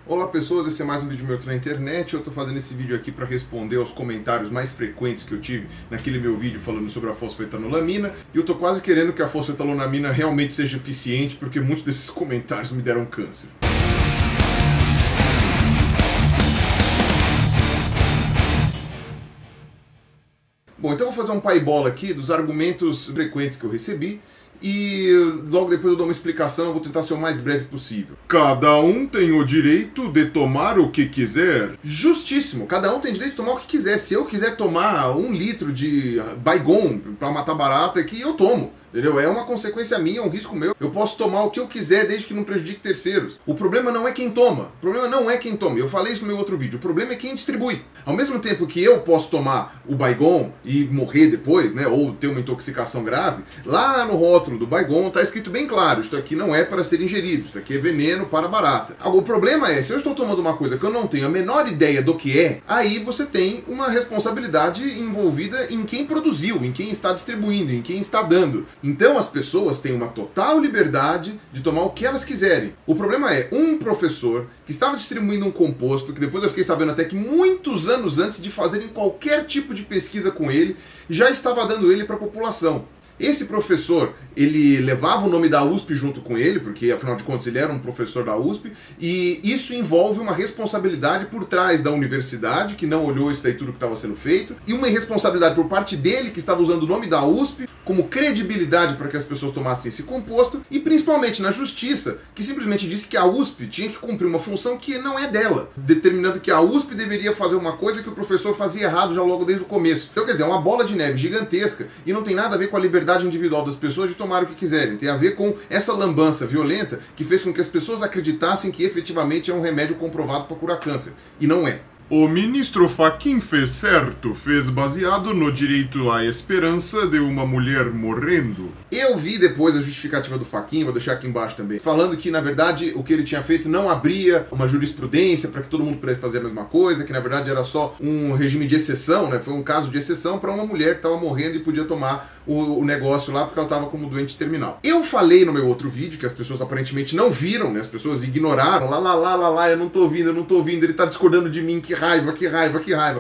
Olá pessoas, esse é mais um vídeo meu aqui na internet. Eu tô fazendo esse vídeo aqui para responder aos comentários mais frequentes que eu tive naquele meu vídeo falando sobre a fosfetanolamina. E eu tô quase querendo que a fosfetanolamina realmente seja eficiente, porque muitos desses comentários me deram câncer. Bom, então eu vou fazer um pai-bola aqui dos argumentos frequentes que eu recebi. E logo depois eu dou uma explicação, eu vou tentar ser o mais breve possível. Cada um tem o direito de tomar o que quiser. Justíssimo, cada um tem direito de tomar o que quiser. Se eu quiser tomar 1 litro de Baygon para matar barata aqui, eu tomo. Entendeu? É uma consequência minha, é um risco meu. Eu posso tomar o que eu quiser desde que não prejudique terceiros. O problema não é quem toma. O problema não é quem toma. Eu falei isso no meu outro vídeo. O problema é quem distribui. Ao mesmo tempo que eu posso tomar o Baygon e morrer depois, né, ou ter uma intoxicação grave, lá no rótulo do Baygon está escrito bem claro, isto aqui não é para ser ingerido, isto aqui é veneno para barata. Agora, o problema é, se eu estou tomando uma coisa que eu não tenho a menor ideia do que é, aí você tem uma responsabilidade envolvida em quem produziu, em quem está distribuindo, em quem está dando. Então as pessoas têm uma total liberdade de tomar o que elas quiserem. O problema é, um professor que estava distribuindo um composto, que depois eu fiquei sabendo até que muitos anos antes de fazerem qualquer tipo de pesquisa com ele, já estava dando ele para a população. Esse professor, ele levava o nome da USP junto com ele, porque afinal de contas ele era um professor da USP, e isso envolve uma responsabilidade por trás da universidade, que não olhou isso daí tudo que estava sendo feito, e uma irresponsabilidade por parte dele, que estava usando o nome da USP como credibilidade para que as pessoas tomassem esse composto, e principalmente na justiça, que simplesmente disse que a USP tinha que cumprir uma função que não é dela, determinando que a USP deveria fazer uma coisa que o professor fazia errado já logo desde o começo. Então quer dizer, é uma bola de neve gigantesca, e não tem nada a ver com a liberdade individual das pessoas de tomar o que quiserem. Tem a ver com essa lambança violenta que fez com que as pessoas acreditassem que efetivamente é um remédio comprovado para curar câncer. E não é. O ministro Fachin fez certo, fez baseado no direito à esperança de uma mulher morrendo. Eu vi depois a justificativa do Fachin, vou deixar aqui embaixo também, falando que na verdade o que ele tinha feito não abria uma jurisprudência para que todo mundo pudesse fazer a mesma coisa, que na verdade era só um regime de exceção, né? Foi um caso de exceção para uma mulher que estava morrendo e podia tomar o negócio lá porque ela estava como doente terminal. Eu falei no meu outro vídeo, que as pessoas aparentemente não viram, né? As pessoas ignoraram, lá, eu não tô ouvindo, ele tá discordando de mim, que raiva.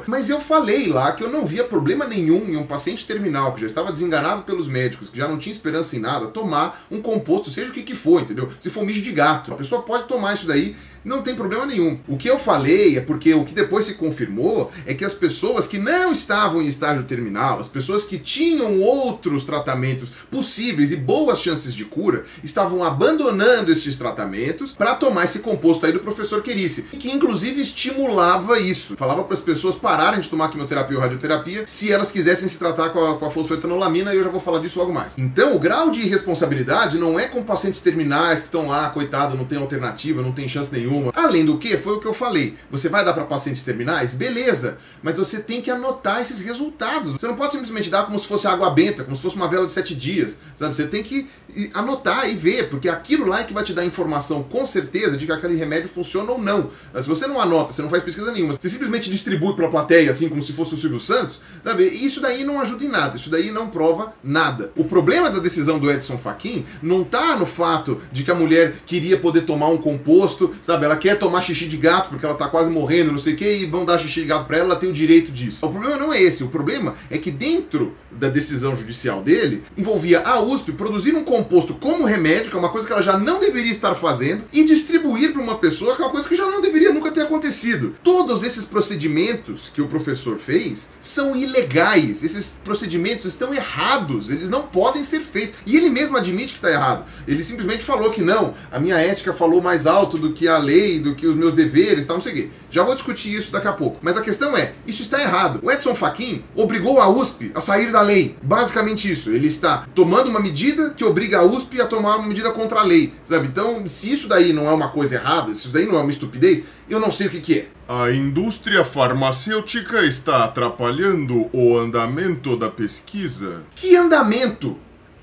Mas eu falei lá que eu não via problema nenhum em um paciente terminal, que já estava desenganado pelos médicos, que já não tinha esperança em nada, tomar um composto, seja o que for, entendeu? Se for mijo de gato, a pessoa pode tomar isso daí, não tem problema nenhum. O que eu falei é porque o que depois se confirmou é que as pessoas que não estavam em estágio terminal, as pessoas que tinham outros tratamentos possíveis e boas chances de cura, estavam abandonando esses tratamentos para tomar esse composto aí do professor Querice, que inclusive estimulava isso. Falava para as pessoas pararem de tomar quimioterapia ou radioterapia se elas quisessem se tratar com a fosfetanolamina, e eu já vou falar disso logo mais. Então o grau de irresponsabilidade não é com pacientes terminais que estão lá, coitado, não tem alternativa, não tem chance nenhuma. Além do que, foi o que eu falei, você vai dar para pacientes terminais? Beleza, mas você tem que anotar esses resultados. Você não pode simplesmente dar como se fosse água benta, como se fosse uma vela de 7 dias, sabe? Você tem que anotar e ver, porque aquilo lá é que vai te dar informação com certeza de que aquele remédio funciona ou não. Mas se você não anota, você não faz pesquisa nenhuma, você simplesmente distribui para a plateia, assim como se fosse o Silvio Santos, sabe? Isso daí não ajuda em nada, isso daí não prova nada. O problema da decisão do Edson Fachin não tá no fato de que a mulher queria poder tomar um composto, sabe? Ela quer tomar xixi de gato porque ela tá quase morrendo, não sei o que, e vão dar xixi de gato para ela, ela tem o direito disso. O problema não é esse, o problema é que dentro da decisão judicial dele, envolvia a USP produzir um composto como remédio, que é uma coisa que ela já não deveria estar fazendo, e distribuir para uma pessoa, que é uma coisa que já não deveria nunca ter acontecido. Todos esses procedimentos que o professor fez são ilegais, esses procedimentos estão errados, eles não podem ser feitos. E ele mesmo admite que está errado. Ele simplesmente falou que não, a minha ética falou mais alto do que a lei, do que os meus deveres, tal, não sei o quê. Já vou discutir isso daqui a pouco. Mas a questão é, isso está errado. O Edson Fachin obrigou a USP a sair da lei. Basicamente isso. Ele está tomando uma medida que obriga a USP a tomar uma medida contra a lei, sabe? Então, se isso daí não é uma coisa errada, se isso daí não é uma estupidez, eu não sei o que é. A indústria farmacêutica está atrapalhando o andamento da pesquisa. Que andamento?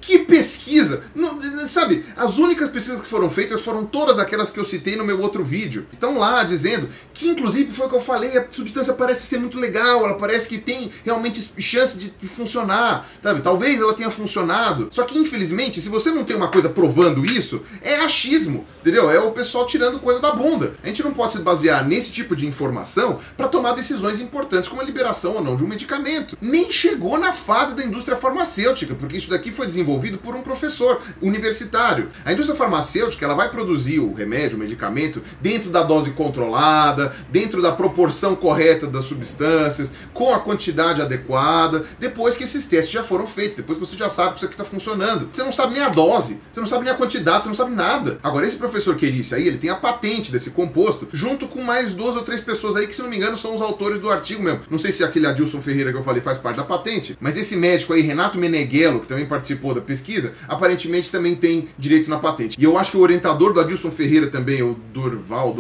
Que pesquisa? Não, sabe, as únicas pesquisas que foram feitas foram todas aquelas que eu citei no meu outro vídeo. Estão lá dizendo que, inclusive, foi o que eu falei, a substância parece ser muito legal, ela parece que tem realmente chance de funcionar, sabe? Talvez ela tenha funcionado. Só que, infelizmente, se você não tem uma coisa provando isso, é achismo. entendeu? É o pessoal tirando coisa da bunda. A gente não pode se basear nesse tipo de informação para tomar decisões importantes como a liberação ou não de um medicamento. Nem chegou na fase da indústria farmacêutica, porque isso daqui foi desenvolvido por um professor universitário. A indústria farmacêutica, ela vai produzir o remédio, o medicamento, dentro da dose controlada, dentro da proporção correta das substâncias, com a quantidade adequada, depois que esses testes já foram feitos, depois que você já sabe que isso aqui está funcionando. Você não sabe nem a dose, você não sabe nem a quantidade, você não sabe nada. Agora, esse professor Querice aí, ele tem a patente desse composto, junto com mais 2 ou 3 pessoas aí que, se não me engano, são os autores do artigo mesmo. Não sei se aquele Adilson Ferreira que eu falei faz parte da patente, mas esse médico aí, Renato Meneghello, que também participou da pesquisa, aparentemente também tem direito na patente. E eu acho que o orientador do Adilson Ferreira também, o Dorival,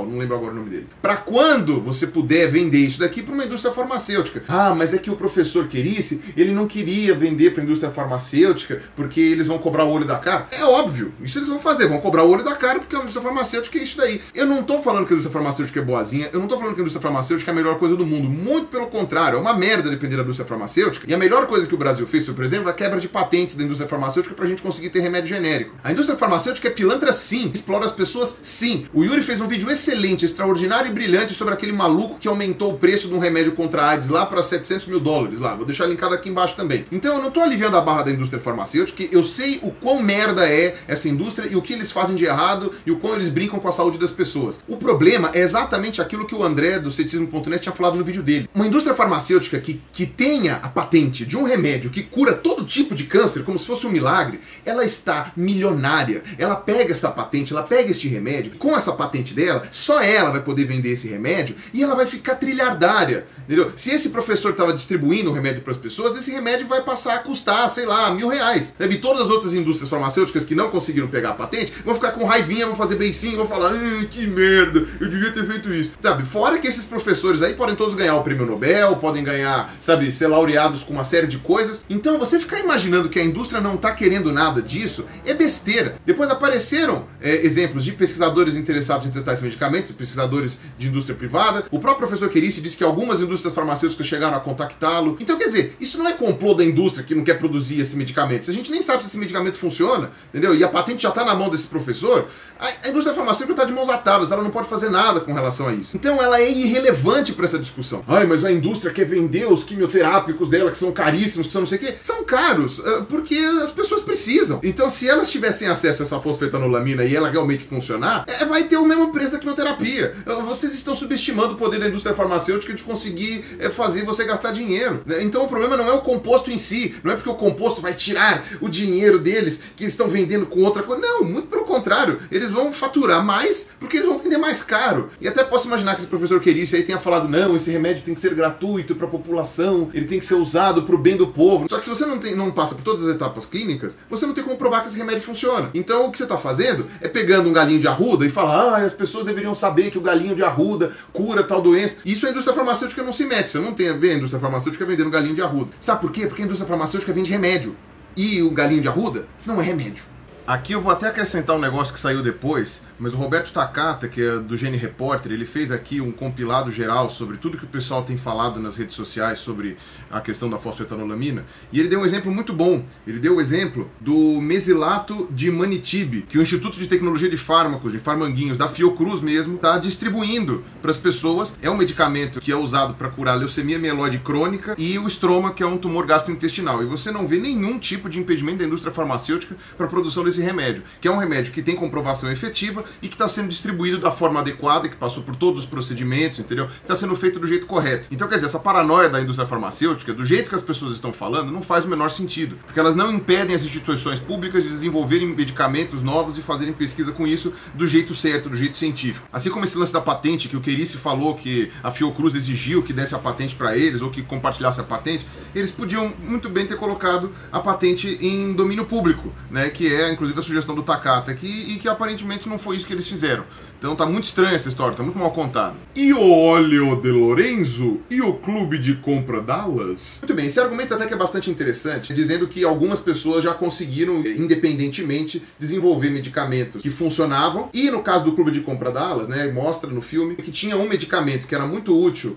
não lembro agora o nome dele. Para quando você puder vender isso daqui para uma indústria farmacêutica? Ah, mas é que o professor Querice, ele não queria vender para a indústria farmacêutica porque eles vão cobrar o olho da cara. É óbvio, isso eles vão fazer, vão cobrar o olho da cara porque a indústria farmacêutica é isso daí. Eu não tô falando que a indústria farmacêutica é boazinha, eu não tô falando que a indústria farmacêutica é a melhor coisa do mundo, muito pelo contrário, é uma merda depender da indústria farmacêutica. E a melhor coisa que o Brasil fez, por exemplo, é a quebra de patentes da indústria farmacêutica pra gente conseguir ter remédio genérico. A indústria farmacêutica é pilantra sim, explora as pessoas sim. O Yuri fez um vídeo excelente, extraordinário e brilhante sobre aquele maluco que aumentou o preço de um remédio contra a AIDS lá para $700 mil lá. Vou deixar linkado aqui embaixo também. Então eu não tô aliviando a barra da indústria farmacêutica, eu sei o quão merda é essa indústria e o que eles fazem de errado e o quão eles brincam com a saúde das pessoas. O problema é exatamente aquilo que o André do ceticismo.net tinha falado no vídeo dele. Uma indústria farmacêutica que tenha a patente de um remédio que cura todo tipo de câncer, como se fosse um milagre, ela está milionária. Ela pega esta patente, ela pega este remédio, com essa patente dela, só ela vai poder vender esse remédio e ela vai ficar trilhardária, entendeu? Se esse professor estava distribuindo o remédio para as pessoas, esse remédio vai passar a custar, sei lá, R$1.000. E todas as outras indústrias farmacêuticas que não conseguiram pegar a patente vão ficar com raivinha, vão fazer beicinho, vão falar, que merda, eu devia ter feito isso. Sabe, fora que esses professores aí podem todos ganhar o prêmio Nobel, podem ganhar, sabe, ser laureados com uma série de coisas. Então você ficar imaginando que a indústria não tá querendo nada disso é besteira. Depois apareceram exemplos de pesquisadores interessados em testar esse medicamento, pesquisadores de indústria privada. O próprio professor Querice disse que algumas indústrias farmacêuticas chegaram a contactá-lo. Então, quer dizer, isso não é complô da indústria que não quer produzir esse medicamento. A gente nem sabe se esse medicamento funciona, entendeu? E a patente já está na mão desse professor. A indústria farmacêutica está de mãos atadas, ela não pode fazer nada com relação a isso. Então ela é irrelevante para essa discussão. Ai, mas a indústria quer vender os quimioterápicos dela, que são caríssimos, que são não sei o quê. São caros, porque as pessoas precisam. Então, se elas tivessem acesso a essa fosfetanolamina e ela realmente funcionar, vai ter o mesmo preço da quimioterapia. Vocês estão subestimando o poder da indústria farmacêutica de conseguir fazer você gastar dinheiro. Então o problema não é o composto em si, não é porque o composto vai tirar o dinheiro deles que estão vendendo com outra coisa. Não, muito pelo contrário. Eles vão faturar mais porque eles vão vender mais caro. E até posso imaginar que esse professor Querice aí tenha falado, não, esse remédio tem que ser gratuito para a população, ele tem que ser usado para o bem do povo. Só que se você não passa por todas as etapas clínicas, você não tem como provar que esse remédio funciona. Então o que você está fazendo é pegando um galinho de arruda e falar, as pessoas deveriam saber que o galinho de arruda cura tal doença. Isso a indústria farmacêutica não se mete. Você não tem a ver a indústria farmacêutica vendendo galinho de arruda. Sabe por quê? Porque a indústria farmacêutica vende remédio. E o galinho de arruda não é remédio. Aqui eu vou até acrescentar um negócio que saiu depois, mas o Roberto Takata, que é do Gene Repórter, ele fez aqui um compilado geral sobre tudo que o pessoal tem falado nas redes sociais sobre a questão da fosfetanolamina, e ele deu um exemplo muito bom. Ele deu o exemplo do mesilato de Manitib, que o Instituto de Tecnologia de Fármacos, de Farmanguinhos, da Fiocruz mesmo, está distribuindo para as pessoas. É um medicamento que é usado para curar leucemia mieloide crônica e o estroma, que é um tumor gastrointestinal. E você não vê nenhum tipo de impedimento da indústria farmacêutica para a produção desse remédio, que é um remédio que tem comprovação efetiva e que está sendo distribuído da forma adequada, que passou por todos os procedimentos, entendeu? Está sendo feito do jeito correto. Então, quer dizer, essa paranoia da indústria farmacêutica, do jeito que as pessoas estão falando, não faz o menor sentido, porque elas não impedem as instituições públicas de desenvolverem medicamentos novos e fazerem pesquisa com isso do jeito certo, do jeito científico. Assim como esse lance da patente, que o Querice falou que a Fiocruz exigiu que desse a patente para eles, ou que compartilhasse a patente, eles podiam muito bem ter colocado a patente em domínio público, né, que é, inclusive, a sugestão do Takata aqui, e que aparentemente não foi isso que eles fizeram. Então tá muito estranha essa história, tá muito mal contada. E o óleo de Lorenzo e o clube de compra Dallas? Muito bem, esse argumento até que é bastante interessante, dizendo que algumas pessoas já conseguiram, independentemente, desenvolver medicamentos que funcionavam, e no caso do clube de compra Dallas, né, mostra no filme que tinha um medicamento que era muito útil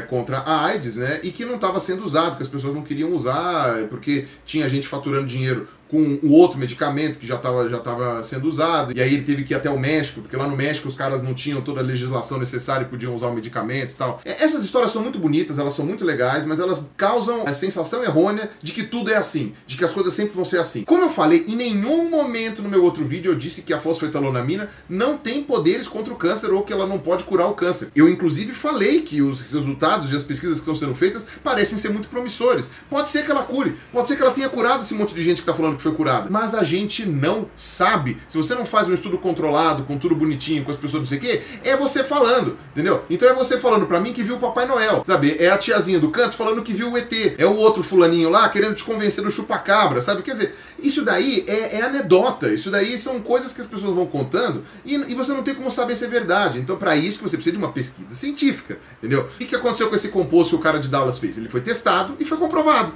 contra a AIDS, né, e que não estava sendo usado, que as pessoas não queriam usar, porque tinha gente faturando dinheiro com o outro medicamento que já estava sendo usado, e aí ele teve que ir até o México, porque lá no México os caras não tinham toda a legislação necessária e podiam usar o medicamento e tal. Essas histórias são muito bonitas, elas são muito legais, mas elas causam a sensação errônea de que tudo é assim, de que as coisas sempre vão ser assim. Como eu falei, em nenhum momento no meu outro vídeo eu disse que a fosfetanolamina não tem poderes contra o câncer ou que ela não pode curar o câncer. Eu inclusive falei que os resultados e as pesquisas que estão sendo feitas parecem ser muito promissores. Pode ser que ela cure, pode ser que ela tenha curado esse monte de gente que está falando que foi curada, mas a gente não sabe. Se você não faz um estudo controlado, com tudo bonitinho, com as pessoas não sei o quê, é você falando, entendeu? Então é você falando pra mim que viu o Papai Noel, sabe? É a tiazinha do canto falando que viu o ET, é o outro fulaninho lá querendo te convencer do chupacabra, sabe? Quer dizer, isso daí é anedota, isso daí são coisas que as pessoas vão contando e você não tem como saber se é verdade. Então pra isso que você precisa de uma pesquisa científica, entendeu? O que aconteceu com esse composto que o cara de Dallas fez? Ele foi testado e foi comprovado.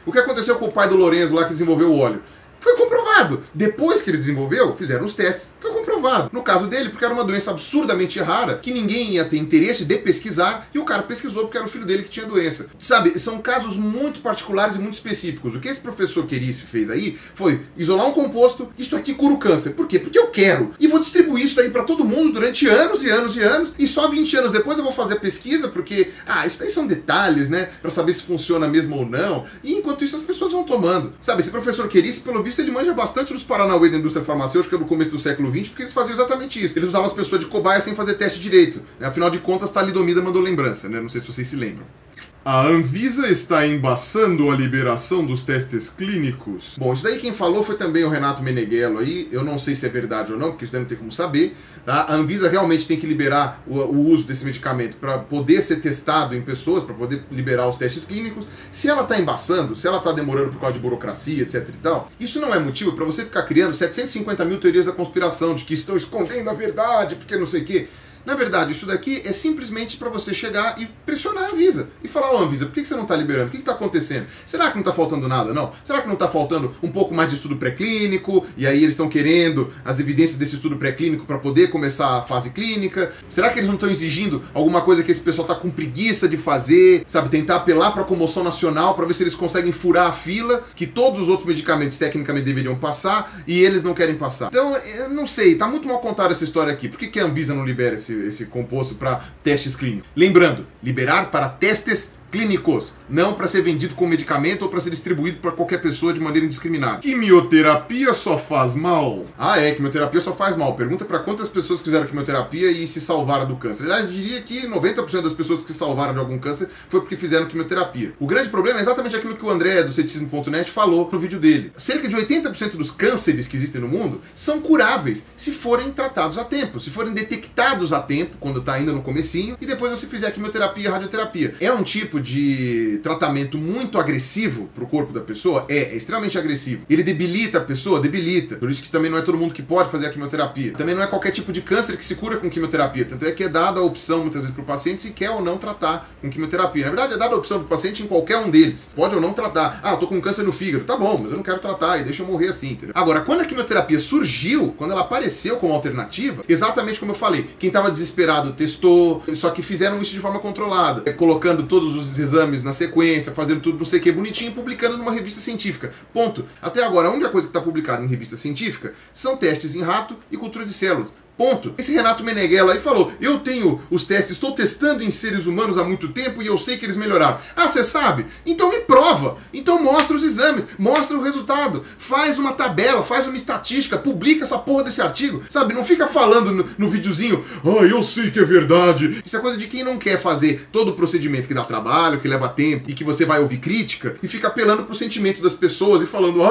O que aconteceu com o pai do Lorenzo lá que desenvolveu o óleo? Foi comprovado. Depois que ele desenvolveu, fizeram os testes. Foi comprovado. No caso dele, porque era uma doença absurdamente rara, que ninguém ia ter interesse de pesquisar, e o cara pesquisou porque era o filho dele que tinha doença. Sabe, são casos muito particulares e muito específicos. O que esse professor Querice fez aí foi isolar um composto, isso aqui cura o câncer. Por quê? Porque eu quero. E vou distribuir isso daí pra todo mundo durante anos e anos e anos, e só 20 anos depois eu vou fazer a pesquisa, porque, isso daí são detalhes, né, pra saber se funciona mesmo ou não. E enquanto isso as pessoas vão tomando. Sabe, esse professor Querice, pelo visto, ele manja bastante dos paranauê da indústria farmacêutica no começo do século XX, porque eles faziam exatamente isso. Eles usavam as pessoas de cobaia sem fazer teste direito. Afinal de contas, Thalidomida mandou lembrança, né? Não sei se vocês se lembram. A Anvisa está embaçando a liberação dos testes clínicos. Bom, isso daí quem falou foi também o Renato Meneghello aí. Eu não sei se é verdade ou não, porque isso daí não tem como saber. Tá? A Anvisa realmente tem que liberar o uso desse medicamento para poder ser testado em pessoas, para poder liberar os testes clínicos. Se ela está embaçando, se ela está demorando por causa de burocracia, etc e tal, isso não é motivo para você ficar criando 750 mil teorias da conspiração, de que estão escondendo a verdade, porque não sei o quê. Na verdade, isso daqui é simplesmente para você chegar e pressionar a Anvisa. E falar, Anvisa, por que você não está liberando? O que está acontecendo? Será que não está faltando nada, não? Será que não está faltando um pouco mais de estudo pré-clínico? E aí eles estão querendo as evidências desse estudo pré-clínico para poder começar a fase clínica? Será que eles não estão exigindo alguma coisa que esse pessoal está com preguiça de fazer? Sabe, tentar apelar para a comoção nacional para ver se eles conseguem furar a fila que todos os outros medicamentos tecnicamente deveriam passar e eles não querem passar. Então, eu não sei, tá muito mal contada essa história aqui. Por que a Anvisa não libera esse composto para testes clínicos? Lembrando, liberar para testes clínicos, não para ser vendido como medicamento ou para ser distribuído para qualquer pessoa de maneira indiscriminada. Quimioterapia só faz mal? Quimioterapia só faz mal. Pergunta para quantas pessoas fizeram quimioterapia e se salvaram do câncer. Aliás, eu diria que 90% das pessoas que se salvaram de algum câncer foi porque fizeram quimioterapia. O grande problema é exatamente aquilo que o André do ceticismo.net falou no vídeo dele. Cerca de 80% dos cânceres que existem no mundo são curáveis se forem tratados a tempo, se forem detectados a tempo, quando está ainda no comecinho, e depois você fizer quimioterapia e radioterapia. É um tipo de tratamento muito agressivo para o corpo da pessoa? É extremamente agressivo. Ele debilita a pessoa? Debilita. Por isso que também não é todo mundo que pode fazer a quimioterapia. Também não é qualquer tipo de câncer que se cura com quimioterapia. Tanto é que é dada a opção, muitas vezes, para o paciente se quer ou não tratar com quimioterapia. Na verdade, é dada a opção para o paciente em qualquer um deles. Pode ou não tratar. Eu tô com câncer no fígado. Tá bom, mas eu não quero tratar e deixa eu morrer assim, entendeu? Agora, quando a quimioterapia surgiu, quando ela apareceu como alternativa, exatamente como eu falei, quem estava desesperado testou, só que fizeram isso de forma controlada, colocando todos os exames na sequência, fazendo tudo não sei o que bonitinho, publicando numa revista científica. Ponto. Até agora, a única coisa que está publicada em revista científica são testes em rato e cultura de células. Ponto. Esse Renato Meneghello aí falou, eu tenho os testes, estou testando em seres humanos há muito tempo e eu sei que eles melhoraram. Você sabe? Então me prova. Então mostra os exames, mostra o resultado, faz uma tabela, faz uma estatística, publica essa porra desse artigo, sabe? Não fica falando no videozinho, eu sei que é verdade. Isso é coisa de quem não quer fazer todo o procedimento que dá trabalho, que leva tempo e que você vai ouvir crítica e fica apelando pro sentimento das pessoas e falando,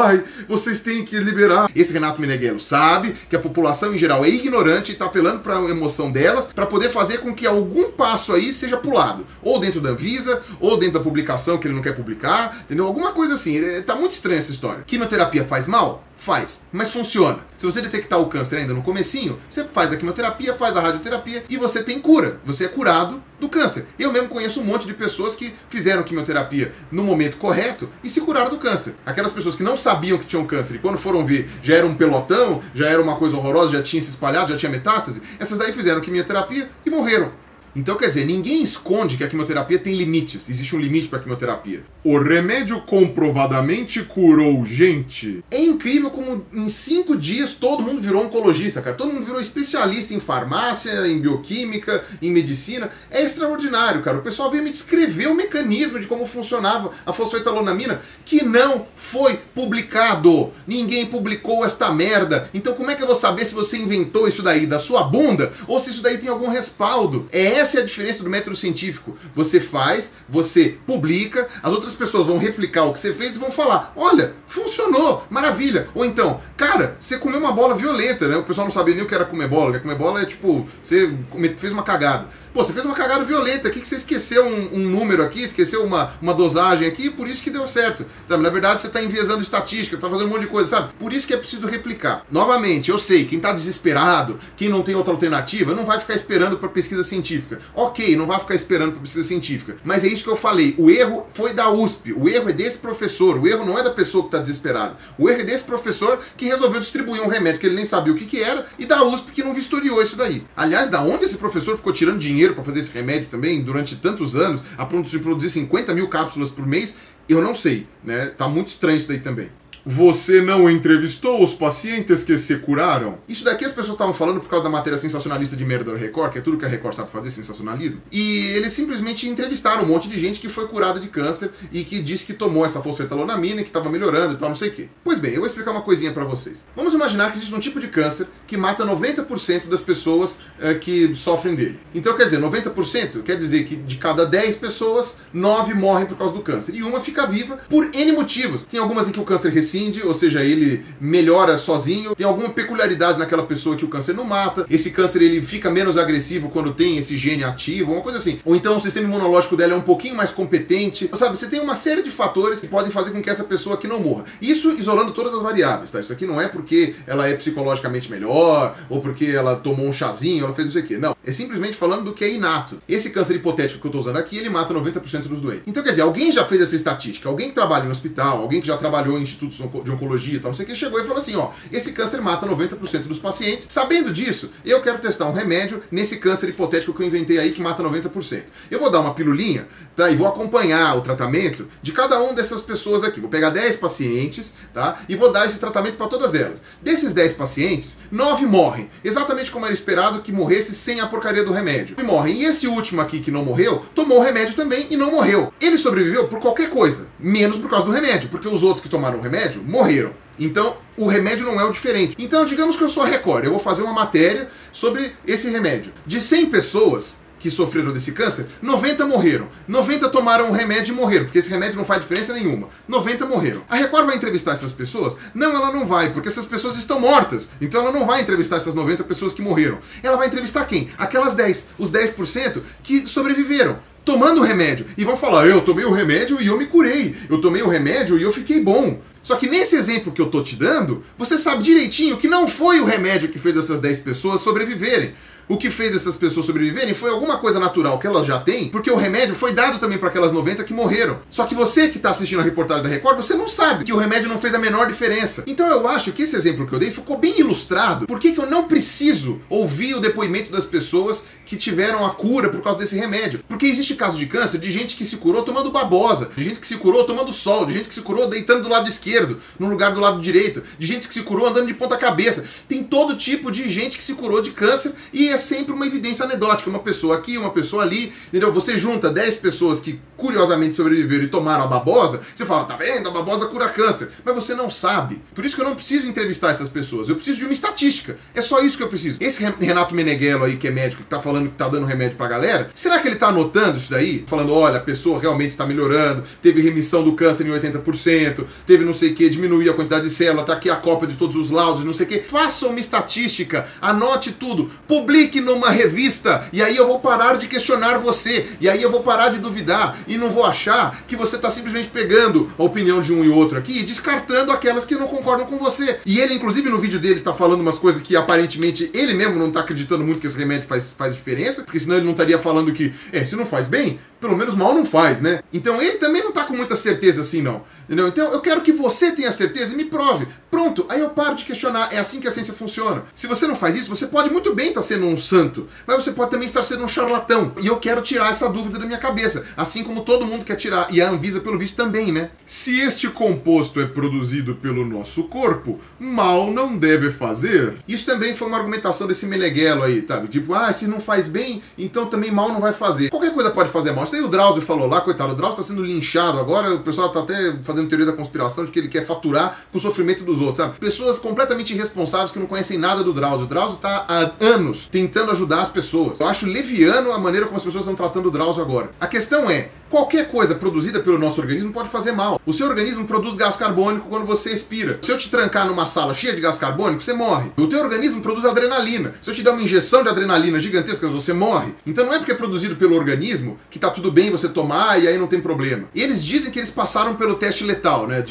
vocês têm que liberar. Esse Renato Meneghello sabe que a população em geral é ignorante e está apelando para a emoção delas, para poder fazer com que algum passo aí seja pulado. Ou dentro da Anvisa, ou dentro da publicação que ele não quer publicar, entendeu? Alguma coisa assim. Tá muito estranha essa história. Quimioterapia faz mal? Faz, mas funciona. Se você detectar o câncer ainda no comecinho, você faz a quimioterapia, faz a radioterapia e você tem cura. Você é curado do câncer. Eu mesmo conheço um monte de pessoas que fizeram quimioterapia no momento correto e se curaram do câncer. Aquelas pessoas que não sabiam que tinham câncer e quando foram ver já era um pelotão, já era uma coisa horrorosa, já tinha se espalhado, já tinha metástase, essas daí fizeram quimioterapia e morreram. Então, quer dizer, ninguém esconde que a quimioterapia tem limites. Existe um limite para a quimioterapia. O remédio comprovadamente curou gente. É incrível como em 5 dias todo mundo virou oncologista, cara. Todo mundo virou especialista em farmácia, em bioquímica, em medicina. É extraordinário, cara. O pessoal veio me descrever o mecanismo de como funcionava a fosfetaleonamina, que não foi publicado. Ninguém publicou esta merda. Então como é que eu vou saber se você inventou isso daí da sua bunda ou se isso daí tem algum respaldo? Essa é a diferença do método científico. Você faz, você publica, as outras pessoas vão replicar o que você fez e vão falar, olha, funcionou, maravilha. Ou então, cara, você comeu uma bola violenta, né? O pessoal não sabia nem o que era comer bola, né? Comer bola é tipo, você fez uma cagada. Pô, você fez uma cagada violenta aqui, que você esqueceu um número aqui, esqueceu uma dosagem aqui, por isso que deu certo. Sabe? Na verdade, você está enviesando estatística, está fazendo um monte de coisa, sabe? Por isso que é preciso replicar. Novamente, eu sei, quem está desesperado, quem não tem outra alternativa, não vai ficar esperando para pesquisa científica. Ok, não vai ficar esperando para pesquisa científica. Mas é isso que eu falei. O erro foi da USP, o erro é desse professor, o erro não é da pessoa que está desesperada. O erro é desse professor que resolveu distribuir um remédio que ele nem sabia o que era e da USP que não vistoriou isso daí. Aliás, da onde esse professor ficou tirando dinheiro para fazer esse remédio também durante tantos anos, a ponto de produzir 50 mil cápsulas por mês, eu não sei, né? Tá muito estranho isso daí também. Você não entrevistou os pacientes que se curaram? Isso daqui as pessoas estavam falando por causa da matéria sensacionalista de merda da Record, que é tudo que a Record sabe fazer, sensacionalismo. E eles simplesmente entrevistaram um monte de gente que foi curada de câncer e que disse que tomou essa fosfetaleonamina e que estava melhorando e tal, não sei o quê. Pois bem, eu vou explicar uma coisinha pra vocês. Vamos imaginar que existe um tipo de câncer que mata 90% das pessoas que sofrem dele. Então, quer dizer, 90% quer dizer que de cada 10 pessoas, 9 morrem por causa do câncer. E uma fica viva por N motivos. Tem algumas em que o câncer rescinde, ou seja, ele melhora sozinho. Tem alguma peculiaridade naquela pessoa que o câncer não mata. Esse câncer ele fica menos agressivo quando tem esse gene ativo, uma coisa assim. Ou então o sistema imunológico dela é um pouquinho mais competente. Sabe, você tem uma série de fatores que podem fazer com que essa pessoa aqui não morra. Isso isolando todas as variáveis, tá? Isso aqui não é porque ela é psicologicamente melhor, ou porque ela tomou um chazinho, ela fez não sei o quê. Não. É simplesmente falando do que é inato. Esse câncer hipotético que eu tô usando aqui, ele mata 90% dos doentes. Então, quer dizer, alguém já fez essa estatística, alguém que trabalha em hospital, alguém que já trabalhou em institutos de oncologia e tal, não sei o que, chegou e falou assim, ó, esse câncer mata 90% dos pacientes. Sabendo disso, eu quero testar um remédio nesse câncer hipotético que eu inventei aí que mata 90%. Eu vou dar uma pilulinha, tá? E vou acompanhar o tratamento de cada uma dessas pessoas aqui. Vou pegar 10 pacientes, tá? E vou dar esse tratamento para todas elas. Desses 10 pacientes, 9 morrem. Exatamente como era esperado que morresse sem a porcaria do remédio. E morrem. E esse último aqui que não morreu, tomou o remédio também e não morreu. Ele sobreviveu por qualquer coisa, menos por causa do remédio, porque os outros que tomaram o remédio morreram. Então, o remédio não é o diferente. Então, digamos que eu sou a Record, eu vou fazer uma matéria sobre esse remédio. De 100 pessoas que sofreram desse câncer, 90 morreram. 90 tomaram o remédio e morreram, porque esse remédio não faz diferença nenhuma. 90 morreram. A Record vai entrevistar essas pessoas? Não, ela não vai, porque essas pessoas estão mortas. Então ela não vai entrevistar essas 90 pessoas que morreram. Ela vai entrevistar quem? Aquelas 10, os 10% que sobreviveram, tomando o remédio. E vão falar, eu tomei o remédio e eu me curei. Eu tomei o remédio e eu fiquei bom. Só que nesse exemplo que eu tô te dando, você sabe direitinho que não foi o remédio que fez essas 10 pessoas sobreviverem. O que fez essas pessoas sobreviverem foi alguma coisa natural que elas já têm, porque o remédio foi dado também para aquelas 90 que morreram. Só que você que está assistindo a reportagem da Record, você não sabe que o remédio não fez a menor diferença. Então eu acho que esse exemplo que eu dei ficou bem ilustrado. Por que eu não preciso ouvir o depoimento das pessoas que tiveram a cura por causa desse remédio? Porque existe caso de câncer de gente que se curou tomando babosa, de gente que se curou tomando sol, de gente que se curou deitando do lado esquerdo, no lugar do lado direito, de gente que se curou andando de ponta cabeça. Tem todo tipo de gente que se curou de câncer e é sempre uma evidência anedótica, uma pessoa aqui, uma pessoa ali, entendeu? Você junta 10 pessoas que curiosamente sobreviveram e tomaram a babosa, você fala, tá vendo? A babosa cura câncer. Mas você não sabe. Por isso que eu não preciso entrevistar essas pessoas. Eu preciso de uma estatística. É só isso que eu preciso. Esse Renato Meneghello aí, que é médico, que tá falando que tá dando remédio pra galera, será que ele tá anotando isso daí? Falando, olha, a pessoa realmente está melhorando, teve remissão do câncer em 80%, teve não sei o que, diminuiu a quantidade de célula, tá aqui a cópia de todos os laudos, não sei o que. Faça uma estatística, anote tudo, publique numa revista, e aí eu vou parar de questionar você, e aí eu vou parar de duvidar, e não vou achar que você tá simplesmente pegando a opinião de um e outro aqui e descartando aquelas que não concordam com você. E ele, inclusive, no vídeo dele tá falando umas coisas que aparentemente ele mesmo não tá acreditando muito que esse remédio faz diferença, porque senão ele não estaria falando que, se não faz bem, pelo menos mal não faz, né? Então ele também não tá com muita certeza assim, não. Entendeu? Então eu quero que você tenha certeza e me prove. Pronto, aí eu paro de questionar. É assim que a ciência funciona. Se você não faz isso, você pode muito bem estar sendo um santo, mas você pode também estar sendo um charlatão. E eu quero tirar essa dúvida da minha cabeça, assim como todo mundo quer tirar. E a Anvisa, pelo visto, também, né? Se este composto é produzido pelo nosso corpo, mal não deve fazer. Isso também foi uma argumentação desse Meneghelo aí, sabe? Tipo, se não faz bem, então também mal não vai fazer. Qualquer coisa pode fazer mal. Isso aí o Drauzio falou lá, coitado. O Drauzio tá sendo linchado agora, o pessoal tá até fazendo teoria da conspiração de que ele quer faturar com o sofrimento dos outros, sabe? Pessoas completamente irresponsáveis que não conhecem nada do Drauzio. O Drauzio tá há anos tentando ajudar as pessoas. Eu acho leviano a maneira como as pessoas estão tratando o Drauzio agora. A questão é, qualquer coisa produzida pelo nosso organismo pode fazer mal. O seu organismo produz gás carbônico quando você expira. Se eu te trancar numa sala cheia de gás carbônico, você morre. O teu organismo produz adrenalina. Se eu te der uma injeção de adrenalina gigantesca, você morre. Então não é porque é produzido pelo organismo que tá tudo bem você tomar e aí não tem problema. E eles dizem que eles passaram pelo teste letal, né?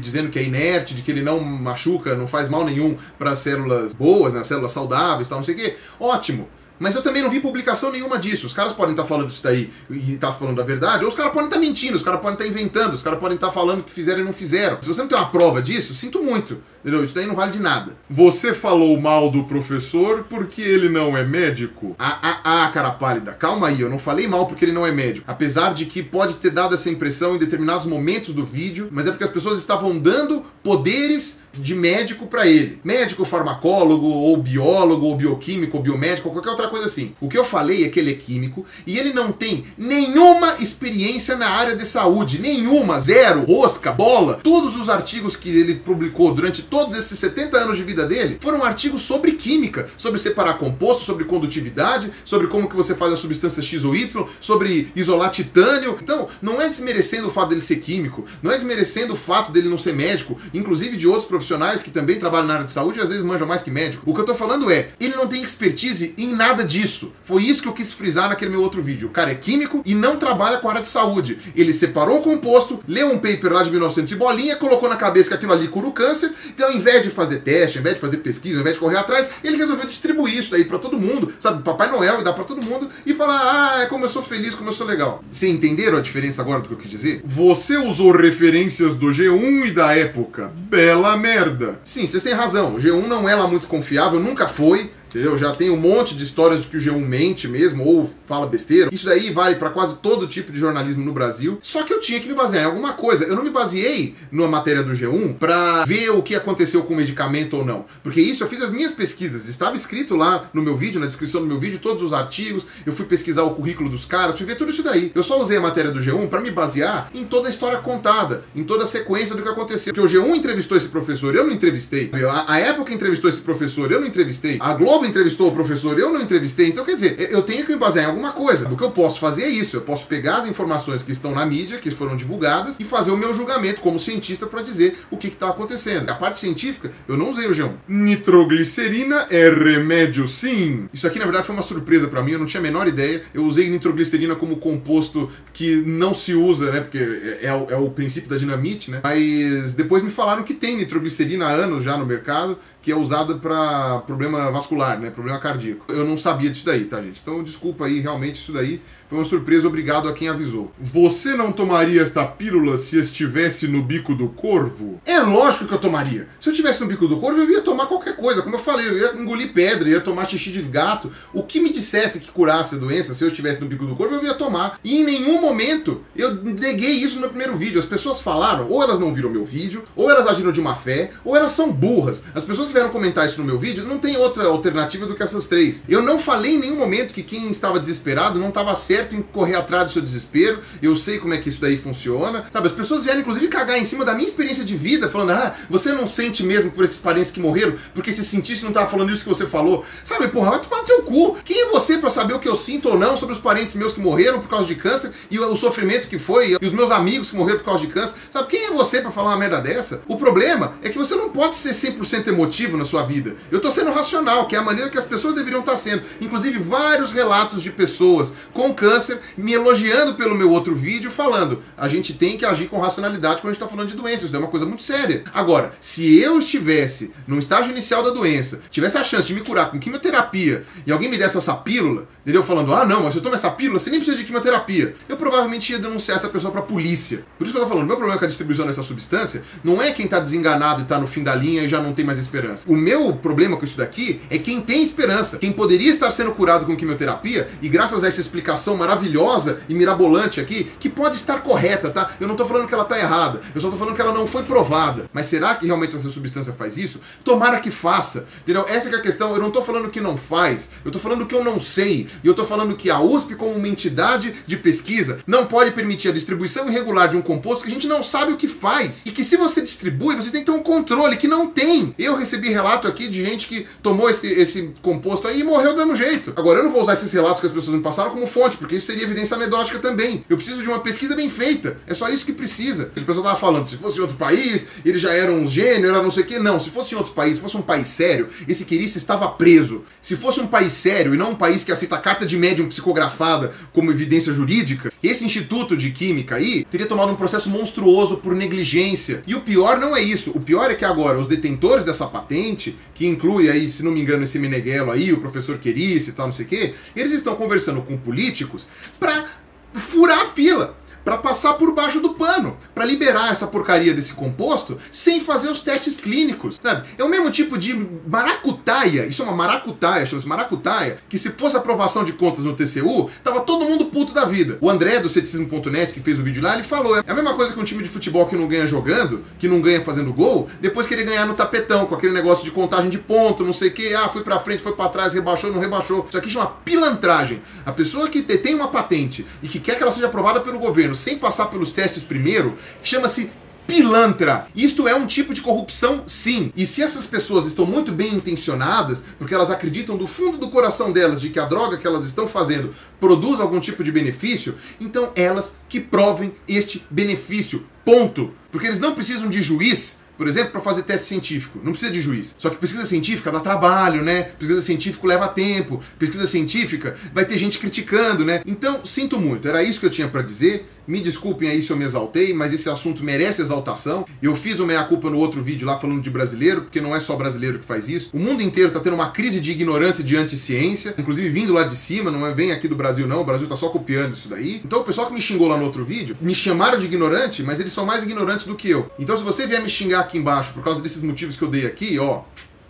Dizendo que é inerte, de que ele não machuca, não faz mal nenhum para células boas, né? Células saudáveis, tal, não sei o quê. Ótimo. Mas eu também não vi publicação nenhuma disso. Os caras podem estar falando isso daí e estar falando a verdade, ou os caras podem estar mentindo, os caras podem estar inventando, os caras podem estar falando que fizeram e não fizeram. Se você não tem uma prova disso, sinto muito. Entendeu? Isso daí não vale de nada. Você falou mal do professor porque ele não é médico? Cara pálida, calma aí, eu não falei mal porque ele não é médico. Apesar de que pode ter dado essa impressão em determinados momentos do vídeo, mas é porque as pessoas estavam dando poderes de médico pra ele. Médico, farmacólogo, ou biólogo, ou bioquímico, ou biomédico, ou qualquer outra coisa assim. O que eu falei é que ele é químico e ele não tem nenhuma experiência na área de saúde. Nenhuma, zero, rosca, bola. Todos os artigos que ele publicou durante todos esses 70 anos de vida dele foram artigos sobre química, sobre separar composto, sobre condutividade, sobre como que você faz a substância X ou Y, sobre isolar titânio. Então, não é desmerecendo o fato dele ser químico, não é desmerecendo o fato dele não ser médico, inclusive de outros profissionais que também trabalham na área de saúde e às vezes manjam mais que médico. O que eu tô falando é, ele não tem expertise em nada disso. Foi isso que eu quis frisar naquele meu outro vídeo. O cara é químico e não trabalha com a área de saúde. Ele separou um composto, leu um paper lá de 1900 e bolinha, colocou na cabeça que aquilo ali cura o câncer, então ao invés de fazer teste, ao invés de fazer pesquisa, ao invés de correr atrás, ele resolveu distribuir isso daí pra todo mundo, sabe, Papai Noel, e dar pra todo mundo, e falar, é como eu sou feliz, como eu sou legal. Vocês entenderam a diferença agora do que eu quis dizer? Você usou referências do G1 e da época. Bela merda. Sim, vocês têm razão, o G1 não é lá muito confiável, nunca foi. Entendeu? Já tem um monte de histórias de que o G1 mente mesmo, ou fala besteira. Isso daí vale para quase todo tipo de jornalismo no Brasil. Só que eu tinha que me basear em alguma coisa. Eu não me baseei numa matéria do G1 para ver o que aconteceu com o medicamento ou não. Porque isso eu fiz as minhas pesquisas. Estava escrito lá no meu vídeo, na descrição do meu vídeo, todos os artigos. Eu fui pesquisar o currículo dos caras, fui ver tudo isso daí. Eu só usei a matéria do G1 para me basear em toda a história contada, em toda a sequência do que aconteceu. Porque o G1 entrevistou esse professor, eu não entrevistei. A época entrevistou esse professor, eu não entrevistei. A Globo entrevistou o professor, eu não entrevistei. Então, quer dizer, eu tenho que me basear em alguma coisa. O que eu posso fazer é isso. Eu posso pegar as informações que estão na mídia, que foram divulgadas, e fazer o meu julgamento como cientista para dizer o que está acontecendo. A parte científica, eu não usei o G1. Nitroglicerina é remédio, sim. Isso aqui, na verdade, foi uma surpresa para mim. Eu não tinha a menor ideia. Eu usei nitroglicerina como composto que não se usa, né? Porque é o princípio da dinamite, né? Mas depois me falaram que tem nitroglicerina há anos já no mercado, que é usada para problema vascular, né? Problema cardíaco. Eu não sabia disso daí, tá, gente? Então, desculpa aí, realmente, isso daí foi uma surpresa, obrigado a quem avisou. Você não tomaria esta pílula se estivesse no bico do corvo? É lógico que eu tomaria. Se eu estivesse no bico do corvo, eu ia tomar qualquer coisa. Como eu falei, eu ia engolir pedra, ia tomar xixi de gato. O que me dissesse que curasse a doença, se eu estivesse no bico do corvo, eu ia tomar. E em nenhum momento eu neguei isso no primeiro vídeo. As pessoas falaram, ou elas não viram meu vídeo, ou elas agiram de má fé, ou elas são burras. As pessoas que vieram comentar isso no meu vídeo, não tem outra alternativa do que essas três. Eu não falei em nenhum momento que quem estava desesperado não estava certo em correr atrás do seu desespero. Eu sei como é que isso daí funciona. Sabe, as pessoas vieram inclusive cagar em cima da minha experiência de vida, falando, você não sente mesmo por esses parentes que morreram, porque se sentisse não estava falando isso que você falou. Sabe, porra, vai tomar no teu cu. Quem é você para saber o que eu sinto ou não sobre os parentes meus que morreram por causa de câncer e o sofrimento que foi, e os meus amigos que morreram por causa de câncer? Sabe, quem é você para falar uma merda dessa? O problema é que você não pode ser 100% emotivo na sua vida. Eu tô sendo racional, que é a maneira que as pessoas deveriam estar sendo. Inclusive vários relatos de pessoas com câncer me elogiando pelo meu outro vídeo, falando, a gente tem que agir com racionalidade quando a gente tá falando de doença, isso é uma coisa muito séria. Agora, se eu estivesse no estágio inicial da doença, tivesse a chance de me curar com quimioterapia e alguém me desse essa pílula, Entendeu? Falando, ah não, mas você toma essa pílula, você nem precisa de quimioterapia. Eu provavelmente ia denunciar essa pessoa pra polícia. Por isso que eu tô falando, o meu problema com a distribuição dessa substância não é quem tá desenganado e tá no fim da linha e já não tem mais esperança. O meu problema com isso daqui é quem tem esperança, quem poderia estar sendo curado com quimioterapia e graças a essa explicação maravilhosa e mirabolante aqui, que pode estar correta, tá? Eu não tô falando que ela tá errada, eu só tô falando que ela não foi provada. Mas será que realmente essa substância faz isso? Tomara que faça, entendeu? Essa que é a questão, eu não tô falando que não faz, eu tô falando que eu não sei, e eu tô falando que a USP, como uma entidade de pesquisa, não pode permitir a distribuição irregular de um composto que a gente não sabe o que faz, e que se você distribui, você tem que ter um controle, que não tem. Eu recebi relato aqui de gente que tomou esse composto aí e morreu do mesmo jeito. Agora, eu não vou usar esses relatos que as pessoas me passaram como fonte, porque isso seria evidência anedótica também. Eu preciso de uma pesquisa bem feita, é só isso que precisa. O pessoal tava falando, se fosse em outro país, ele já era um gênio, era não sei o que. Não, se fosse em outro país, se fosse um país sério, esse querice estava preso. Se fosse um país sério e não um país que aceita carta de médium psicografada como evidência jurídica, esse instituto de química aí teria tomado um processo monstruoso por negligência. E o pior não é isso. O pior é que agora os detentores dessa patente, que inclui aí, se não me engano, esse Meneghel aí, o professor Querice e tal, não sei o que, eles estão conversando com políticos pra furar a fila, para passar por baixo do pano, para liberar essa porcaria desse composto sem fazer os testes clínicos, sabe? É o mesmo tipo de maracutaia, isso é uma maracutaia, chama-se maracutaia, que se fosse aprovação de contas no TCU, tava todo mundo puto da vida. O André do ceticismo.net, que fez o vídeo lá, ele falou, é a mesma coisa que um time de futebol que não ganha jogando, que não ganha fazendo gol, depois querer ganhar no tapetão, com aquele negócio de contagem de ponto, não sei o que, foi pra frente, foi pra trás, rebaixou, não rebaixou. Isso aqui chama pilantragem. A pessoa que detém uma patente e que quer que ela seja aprovada pelo governo sem passar pelos testes primeiro, chama-se pilantra. Isto é um tipo de corrupção, sim. E se essas pessoas estão muito bem intencionadas, porque elas acreditam do fundo do coração delas de que a droga que elas estão fazendo produz algum tipo de benefício, então elas que provem este benefício. Ponto. Porque eles não precisam de juiz, por exemplo, para fazer teste científico. Não precisa de juiz. Só que pesquisa científica dá trabalho, né? Pesquisa científica leva tempo. Pesquisa científica vai ter gente criticando, né? Então, sinto muito. Era isso que eu tinha para dizer. Me desculpem aí se eu me exaltei, mas esse assunto merece exaltação. Eu fiz o meia-culpa no outro vídeo lá falando de brasileiro, porque não é só brasileiro que faz isso. O mundo inteiro tá tendo uma crise de ignorância e de anti-ciência, inclusive vindo lá de cima, não é bem aqui do Brasil não, o Brasil tá só copiando isso daí. Então o pessoal que me xingou lá no outro vídeo, me chamaram de ignorante, mas eles são mais ignorantes do que eu. Então se você vier me xingar aqui embaixo por causa desses motivos que eu dei aqui, ó,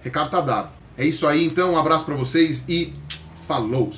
recado tá dado. É isso aí, então, um abraço pra vocês e falou!